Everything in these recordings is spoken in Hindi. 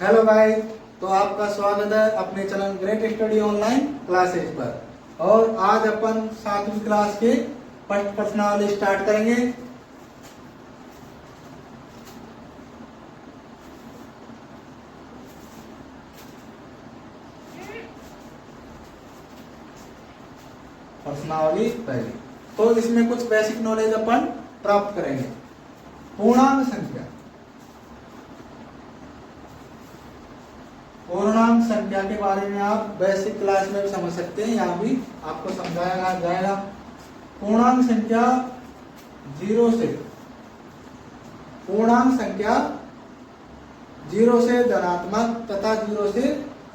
हेलो गाइस, तो आपका स्वागत है अपने channel great study online classes पर। और आज अपन 7वीं क्लास के फर्स्ट प्रश्नावली स्टार्ट करेंगे। प्रश्नावली पहली, तो इसमें कुछ बेसिक नॉलेज अपन प्राप्त करेंगे। पूर्णांक संख्या, पूर्णांक संख्या के बारे में आप बेसिक क्लास में भी समझ सकते हैं, यहाँ भी आपको समझाया जाएगा। पूर्णांक संख्या पूर्णांक संख्या 0 से धनात्मक तथा 0 से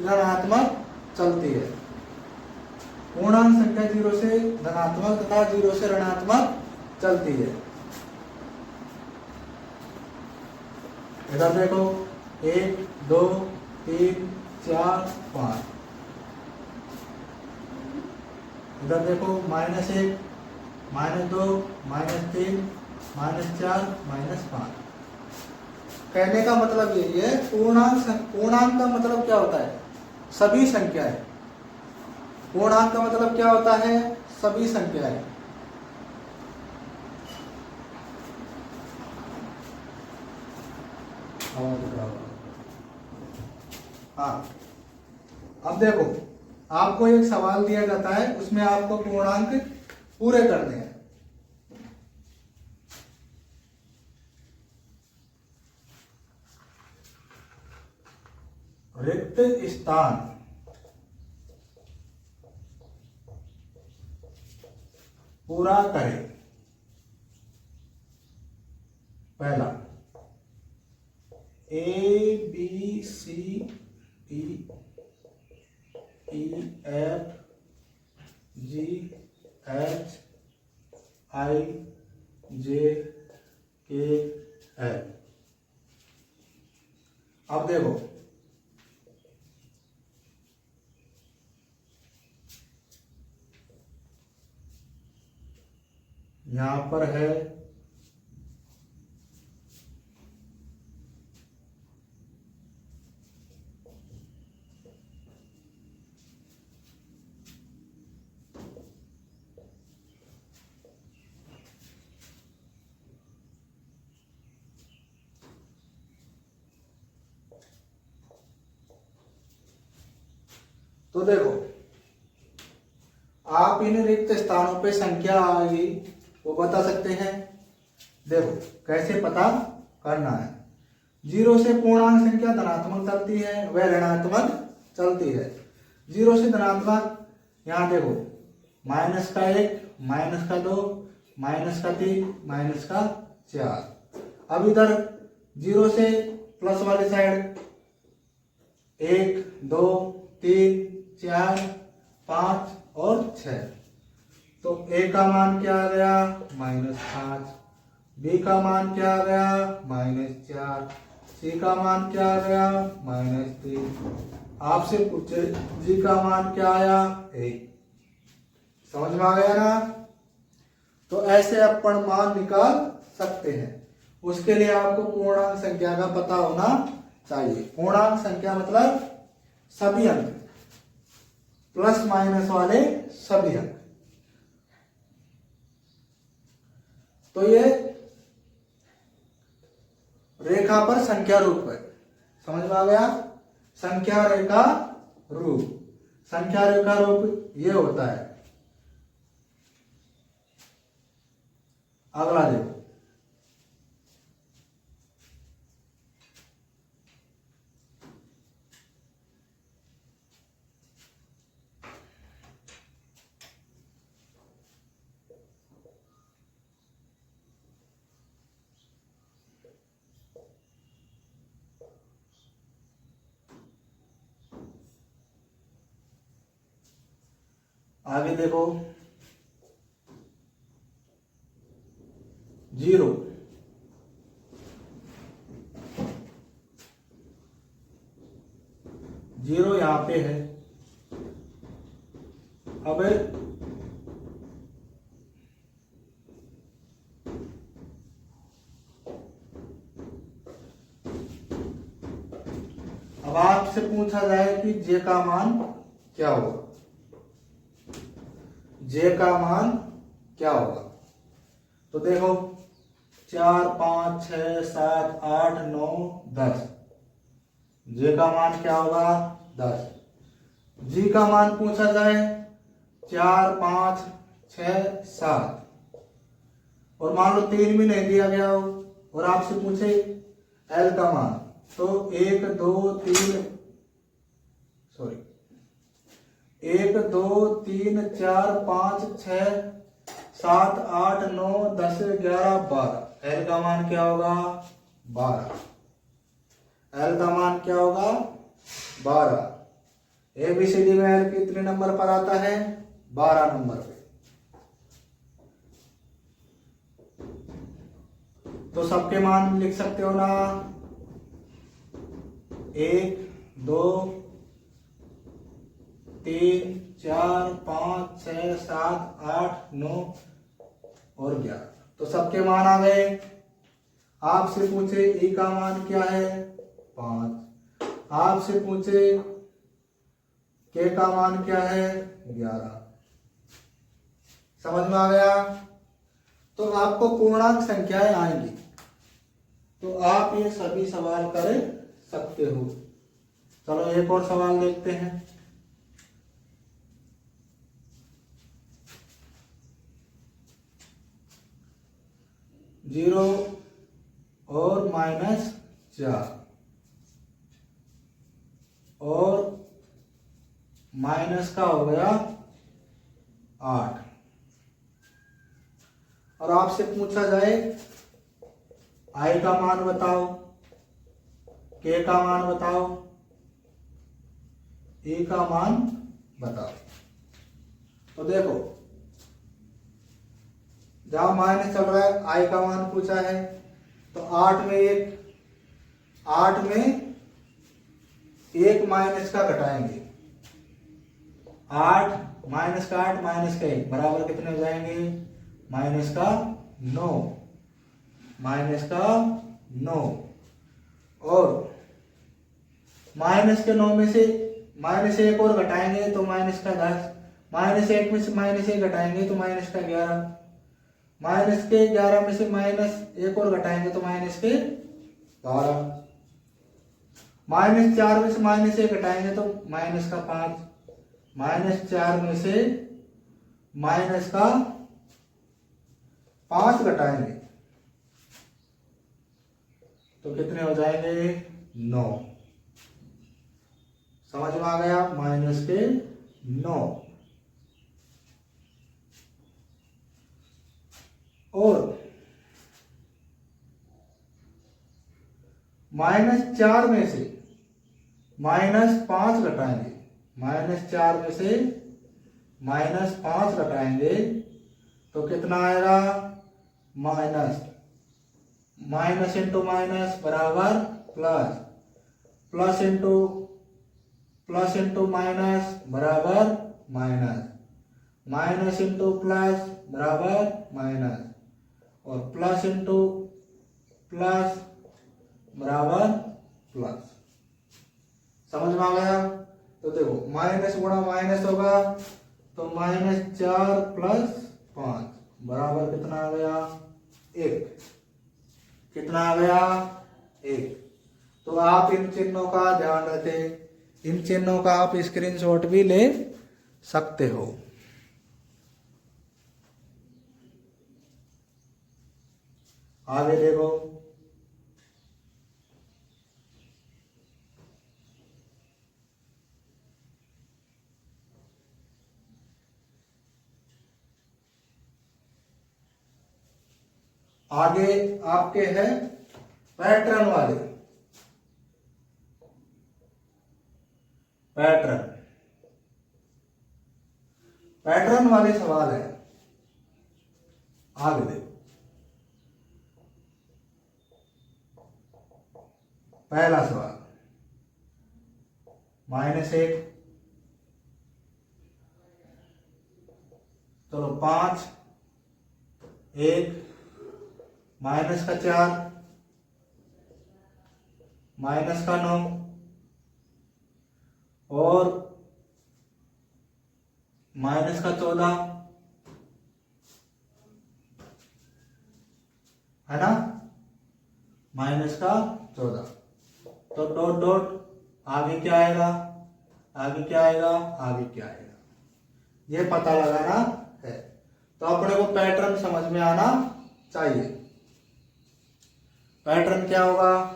ऋणात्मक चलती है। पूर्णांक संख्या 0 से धनात्मक तथा 0 से ऋणात्मक चलती है। इधर देखो 1 2 3 4 5, इधर देखो -1 -2 -3 -4 -5। कहने का मतलब यही है, पूर्णांक का मतलब क्या होता है? सभी संख्याएं। पूर्णांक का मतलब क्या होता है? सभी संख्याएं। हाँ, अब देखो आपको एक सवाल दिया जाता है, उसमें आपको पूर्णांक पूरे करने हैं। रिक्त स्थान पूरा करें। पहला ABCDEFGHIJKL। अब देखो यहां पर है तो देखो आप इन रिक्त स्थानों पे संख्या आएगी वो बता सकते हैं। देखो कैसे पता करना है। 0 से पूर्णांक संख्या धनात्मक चलती है, वह ऋणात्मक चलती है। 0 से धनात्मक, यहाँ देखो -1, -2, -3, -4। अब इधर 0 से प्लस वाली साइड 1 2 3 4 5 और 6। तो A का मान क्या आ गया? -5। B का मान क्या आ गया? -4। C का मान क्या आ गया? -3। आपसे पूछे G का मान क्या आया? 1। समझ में आ गया ना? तो ऐसे अपन मान निकाल सकते हैं। उसके लिए आपको पूर्णांक संख्या का पता होना चाहिए। पूर्णांक संख्या मतलब सभी अंक, प्लस माइनस वाले सभी अंक। तो ये रेखा पर संख्या रूप है। समझ में आ गया? संख्या रेखा रूप, संख्या रेखा रूप ये होता है। अगला देखो, आगे देखो 0 यहां पे है। अब अब आपसे पूछा जाए कि जे का मान क्या होगा, जे का मान क्या होगा, तो देखो 4 5 6 7 8 9 10, जे का मान क्या होगा 10। जी का मान पूछा जाए 4 5 6 7, और मान लो 3 भी नहीं दिया गया हो और आपसे पूछे एल का मान, तो 1 2 3 4 5 6 7 8 9 10 11 12, एल का मान क्या होगा 12। एल का मान क्या होगा 12। एबीसीडी में एल कितने नंबर पर आता है 12 नंबर पे। तो सबके मान लिख सकते हो ना, 1 2 3 4 5 6 7 8 9 और 11, तो सबके मान आ गए। आपसे पूछे ई का मान क्या है 5, आपसे पूछे के का मान क्या है 11। समझ में आ गया। तो आपको पूर्णांक संख्याएं आएंगी तो आप ये सभी सवाल कर सकते हो। चलो एक और सवाल देखते हैं। 0 और -4 और माइनस का हो गया 8, और आपसे पूछा जाए आई का मान बताओ, के का मान बताओ, ए का मान बताओ। तो देखो जहां माइनस चल रहा है आई का मान पूछा है, तो 8 में एक माइनस का घटाएंगे, 8 माइनस का 8 माइनस का 1 बराबर कितने हो जाएंगे माइनस का 9, माइनस का 9। और माइनस के 9 में से माइनस 1 और घटाएंगे तो माइनस का 10, माइनस 1 में से माइनस 1 घटाएंगे तो माइनस का 11, माइनस के 11 में से माइनस 1 और घटाएंगे तो माइनस के 12, माइनस 4 में से माइनस 1 घटाएंगे तो माइनस का 5, माइनस 4 में से माइनस का 5 घटाएंगे तो कितने हो जाएंगे 9। समझ में आ गया, माइनस के 9। और -4 में से -5 घटाएंगे, -4 में से -5 घटाएंगे तो कितना आएगा माइनस इंटू माइनस बराबर प्लस, प्लस इंटू माइनस बराबर माइनस, माइनस इंटू प्लस बराबर माइनस, और प्लस इंटू प्लस बराबर प्लस। समझ में आ गया। तो देखो माइनस गुणा माइनस होगा तो -4 + 5 बराबर कितना आ गया 1, कितना आ गया 1। तो आप इन चिन्हों का ध्यान रखें, इन चिन्हों का आप स्क्रीनशॉट भी ले सकते हो। आगे देखो, आगे आपके हैं पैटर्न वाले, पैटर्न वाले सवाल है। आगे देखो, पहला सवाल -1, चलो 5, 1, -4, -9, और माइनस का 14 है ना, माइनस का 14। तो डॉट डॉट आगे क्या आएगा, आगे क्या आएगा, आगे क्या आएगा, ये पता लगाना है। तो अपने को पैटर्न समझ में आना चाहिए। पैटर्न क्या होगा,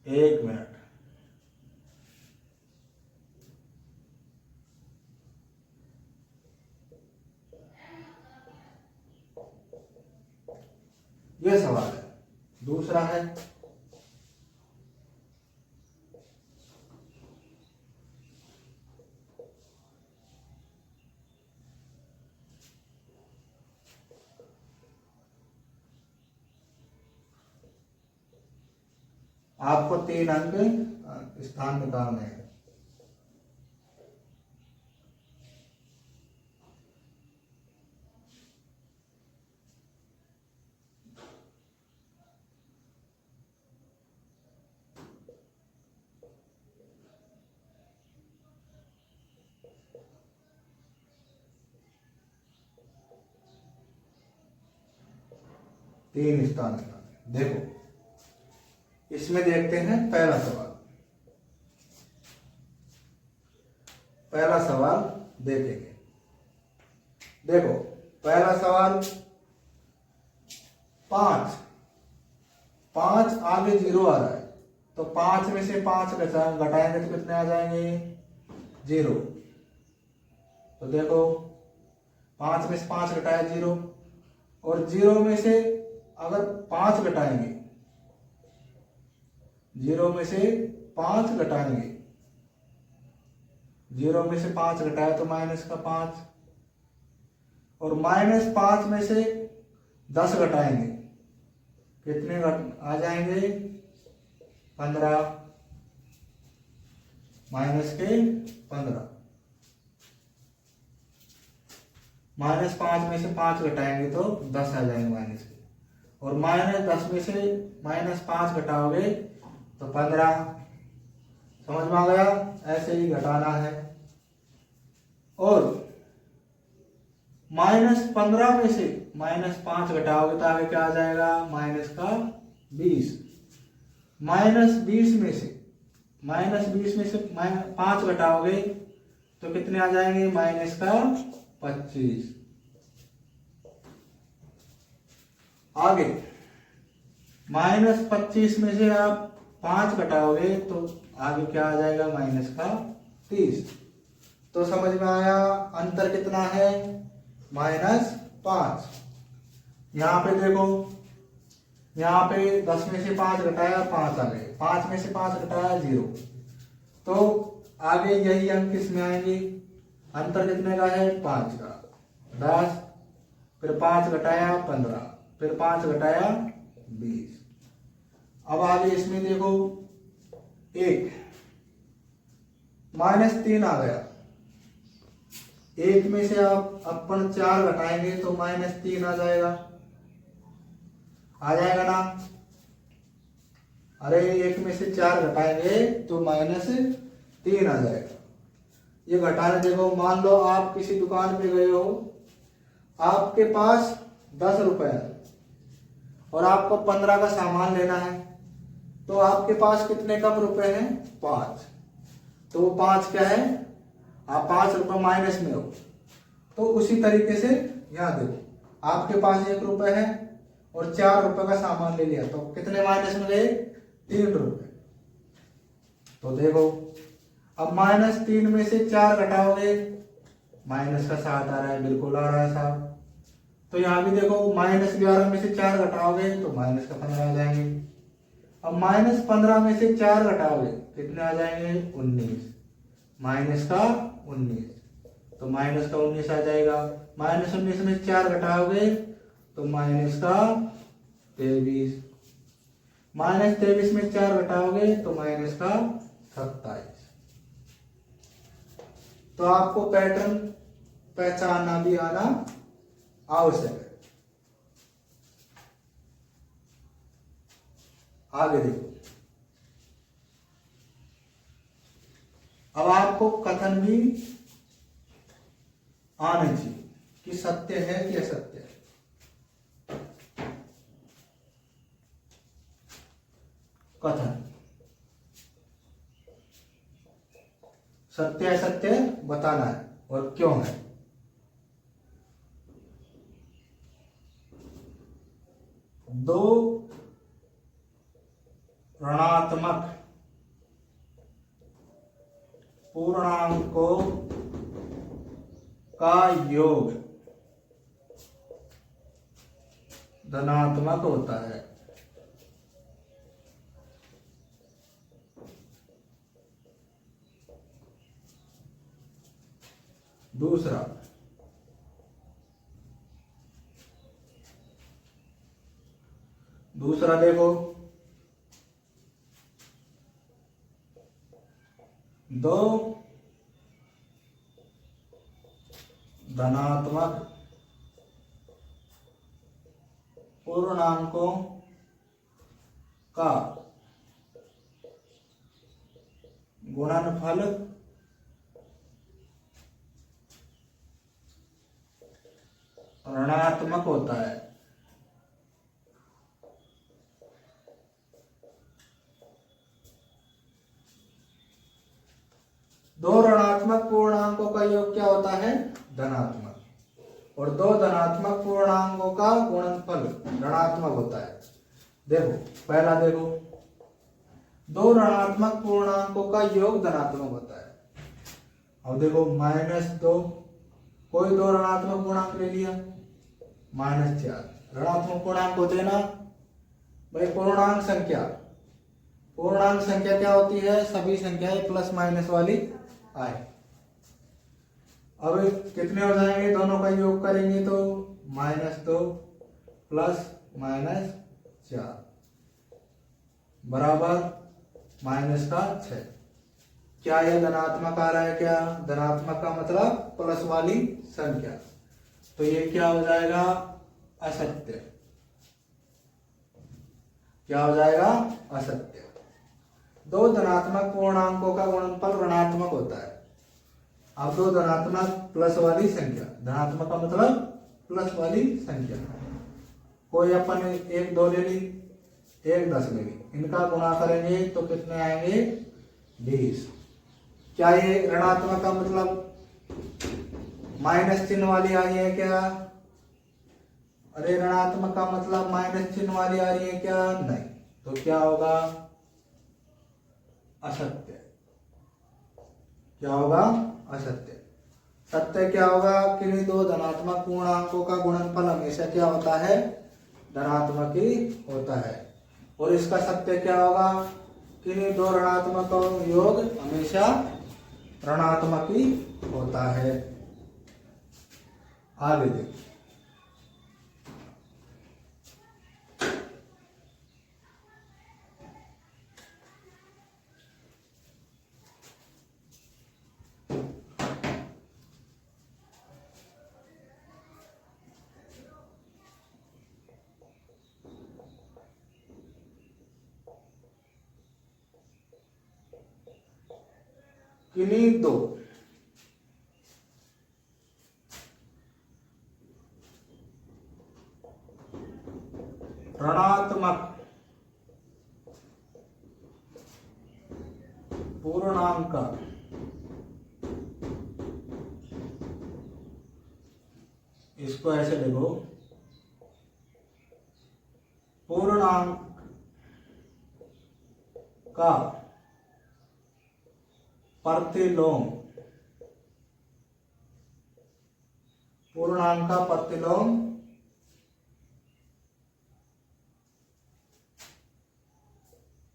एक मिनट, ये सवाल है। दूसरा है, आपको 3 अंक स्थान निकालने हैं। तीन स्थान निकालने। देखो इसमें देखते हैं पहला सवाल। पहला सवाल देखेंगे। देखो पहला सवाल 5 आगे 0 आ रहा है, तो 5 में से 5 घटाएंगे तो कितने आ जाएंगे, 0। तो देखो 5 में से 5 घटाया 0, और 0 में से अगर 5 घटाएंगे, 0 में से 5 घटाएंगे, 0 में से 5 घटाया तो माइनस का 5, और -5 में से 10 घटाएंगे, कितने आ जाएंगे, 15, माइनस के 15। -5 में से 5 घटाएंगे तो 10 आ जाएंगे माइनस के, और -10 में से -5 घटाओगे तो 15। समझ में आ गया, ऐसे ही घटाना है। और -15 में से -5 घटाओगे तो आगे क्या आ जाएगा, माइनस का 20। -20 में से 5 घटाओगे तो कितने आ जाएंगे, माइनस का 25। आगे -25 में से आप 5 घटाओगे तो आगे क्या आ जाएगा, माइनस का 30। तो समझ में आया अंतर कितना है, -5। यहाँ पे देखो, यहाँ पे 10 में से 5 घटाया 5 आ गए, 5 में से 5 घटाया 0, तो आगे यही अंक किसमें आएंगे, अंतर कितने का है, 5 का, 10, फिर 5 घटाया 15, फिर 5 घटाया 20। अब आगे इसमें देखो 1 -3 आ गया, 1 में से आप अपन 4 घटाएंगे तो -3 आ जाएगा, ना। अरे 1 में से 4 घटाएंगे तो -3 आ जाएगा। ये घटाने देखो, मान लो आप किसी दुकान पे गए हो, आपके पास 10 रुपए है और आपको 15 का सामान लेना है, तो आपके पास कितने कम रुपए हैं, 5। तो वो 5 क्या है, आप 5 रुपए माइनस में हो। तो उसी तरीके से यहाँ देखो, आपके पास 1 रुपए है और 4 रुपए का सामान ले लिया, तो कितने माइनस में गए, 3 रुपए। तो देखो अब -3 में से 4 घटाओगे, माइनस का 7 आ रहा है, बिल्कुल आ रहा है साहब। तो यहाँ भी देखो -11 में से 4 घटाओगे तो माइनस का 15 आ जाएंगे। अब -15 में से 4 घटाओगे कितने आ जाएंगे, 19, माइनस का 19, तो माइनस का 19 आ जाएगा। -19 में से 4 घटाओगे तो -23। -23 में 4 घटाओगे तो -27। तो आपको पैटर्न पहचानना भी आना आवश्यक है। आगे देखो, अब आपको कथन भी आना चाहिए कि सत्य है कि असत्य है। कथन सत्य असत्य बताना है और क्यों है। दो ऋणात्मक पूर्णांकों का योग धनात्मक होता है। दूसरा देखो, दो धनात्मक पूर्णांकों का गुणनफल ऋणात्मक होता है। दो ऋणात्मक पूर्णांकों का योग क्या होता है? धनात्मक। और दो धनात्मक पूर्णांकों का गुणनफल ऋणात्मक होता है। देखो पहला देखो, दो ऋणात्मक पूर्णांकों का योग धनात्मक होता है। अब देखो -2, कोई दो ऋणात्मक पूर्णांक ले लिया, -4। ऋणात्मक पूर्णांक होते हैं ना भाई, पूर्णांक संख्या क्या होती है? सभी संख्याएं प्लस माइनस वाली आए। अब कितने हो जाएंगे? दोनों का योग करेंगे तो -2 प्लस -4 बराबर -6। क्या यह धनात्मक आ रहा है? क्या धनात्मक का मतलब प्लस वाली संख्या, तो ये क्या हो जाएगा? असत्य। क्या हो जाएगा? असत्य। दो धनात्मक पूर्णांकों का गुणनफल ऋणात्मक होता है। अब दो धनात्मक प्लस वाली संख्या, धनात्मक का मतलब प्लस वाली संख्या, कोई अपन 1 2 ले ली, 1 10 ले ली, इनका गुणा करेंगे तो कितने आएंगे? 20। क्या ये ऋणात्मक का मतलब माइनस चिन्ह वाली आ रही है क्या? अरे ऋणात्मक का मतलब माइनस चिन्ह वाली आ रही है क्या? नहीं। तो क्या होगा? असत्य। क्या होगा? असत्य। सत्य क्या होगा? किन्हीं दो धनात्मक पूर्णांकों का गुणनफल हमेशा क्या होता है? धनात्मक ही होता है। और इसका सत्य क्या होगा? किन्हीं दो ऋणात्मक का योग हमेशा ऋणात्मक ही होता है। आगे देखो, किन्हीं दो ऋणात्मक पूर्णांक इसको ऐसे देखो, पूर्णांक का प्रतिलोम, पूर्णांक का प्रतिलोम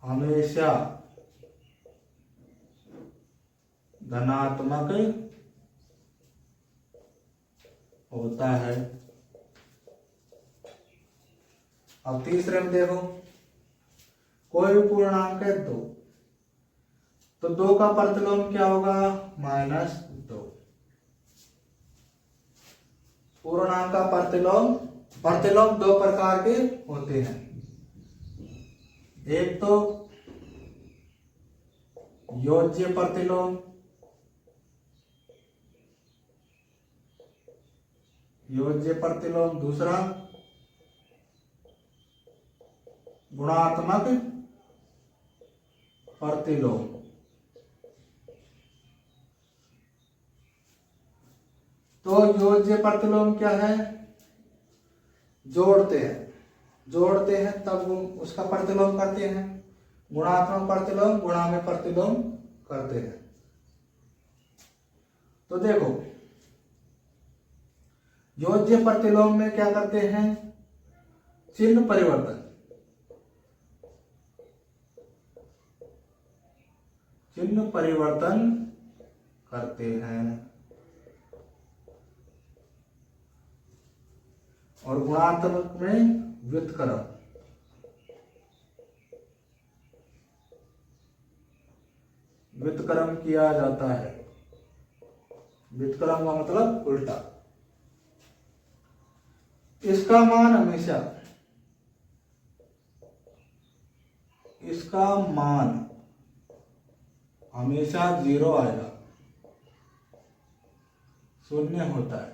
हमेशा धनात्मक होता है। अब तीसरे में देखो, कोई भी पूर्णांक है 2, तो 2 का प्रतिलोम क्या होगा? -2। पूर्णांक का प्रतिलोम 2 प्रकार के होते हैं। एक तो योज्य प्रतिलोम, दूसरा गुणात्मक प्रतिलोम। तो योज्य प्रतिलोम क्या है? जोड़ते हैं तब उसका प्रतिलोम करते हैं। गुणात्मक प्रतिलोम गुणा में प्रतिलोम करते हैं। तो देखो, योज्य प्रतिलोम में क्या करते हैं? चिन्ह परिवर्तन करते हैं। और गुणात्मक में व्युत्क्रम किया जाता है। व्युत्क्रम का मतलब उल्टा। इसका मान हमेशा 0 आएगा, 0 होता है।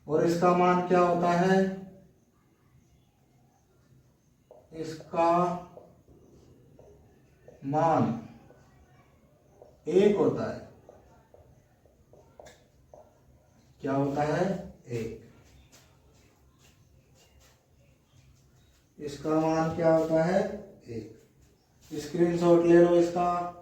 और इसका मान क्या होता है? इसका मान 1 होता है। क्या होता है? 1। इसका मान क्या होता है? 1। स्क्रीनशॉट ले लो इसका।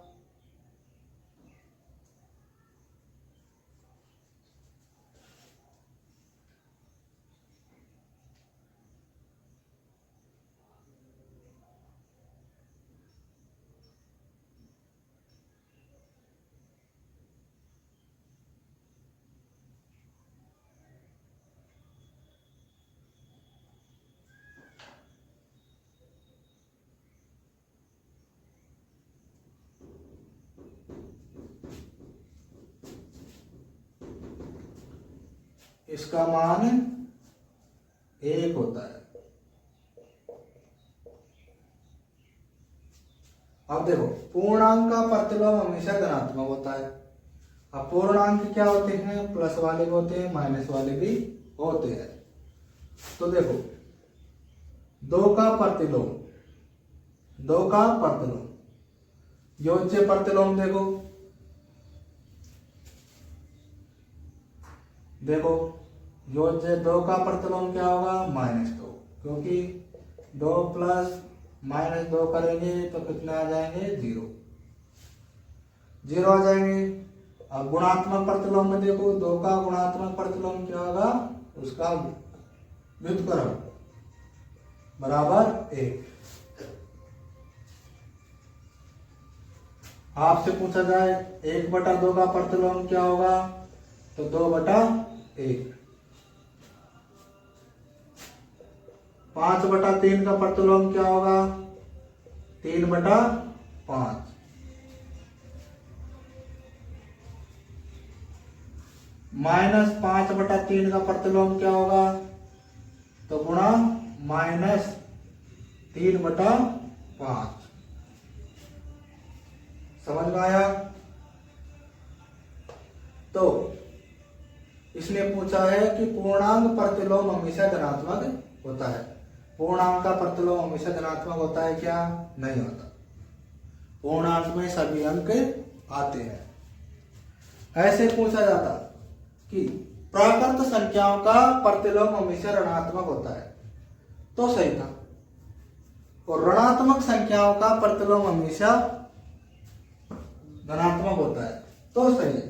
इसका मान 1 होता है। अब देखो, पूर्णांक का प्रतिलोम हमेशा धनात्मक होता है। अब पूर्णांक क्या होते हैं? प्लस वाले भी होते हैं, माइनस वाले भी होते हैं। तो देखो, 2 का प्रतिलोम, योज्य प्रतिलोम देखो, योज्य 2 का प्रतिलोम क्या होगा? -2, क्योंकि 2 प्लस -2 करेंगे तो कितने आ जाएंगे? 0 आ जाएंगे। अब गुणात्मक प्रतिलोम में देखो, 2 का गुणात्मक प्रतिलोम क्या होगा? उसका व्युत्क्रम बराबर 1। आपसे पूछा जाए 1/2 का प्रतिलोम क्या होगा? तो 2/1। 5/3 का प्रतिलोम क्या होगा? 3/5। -5/3 का प्रतिलोम क्या होगा? तो गुणा -3/5। समझ में आया? तो इसने पूछा है कि पूर्णांक प्रतिलोम हमेशा धनात्मक होता है। पूर्णांक का प्रतिलोम हमेशा धनात्मक होता है क्या? नहीं होता। पूर्णांक में सभी अंक आते हैं। ऐसे पूछा जाता कि प्राकृत संख्याओं का प्रतिलोम हमेशा ऋणात्मक होता है, तो सही था। और ऋणात्मक संख्याओं का प्रतिलोम हमेशा धनात्मक होता है, तो सही है।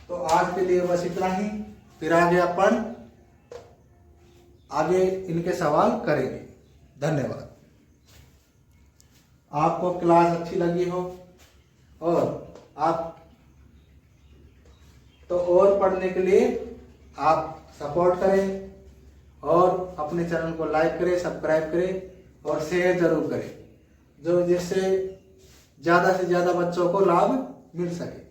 तो आज के लिए बस इतना ही। फिर आगे इनके सवाल करेंगे। धन्यवाद। आपको क्लास अच्छी लगी हो और आप तो और पढ़ने के लिए आप सपोर्ट करें और अपने चैनल को लाइक करें, सब्सक्राइब करें और शेयर जरूर करें, जो जिससे ज़्यादा से ज़्यादा बच्चों को लाभ मिल सके।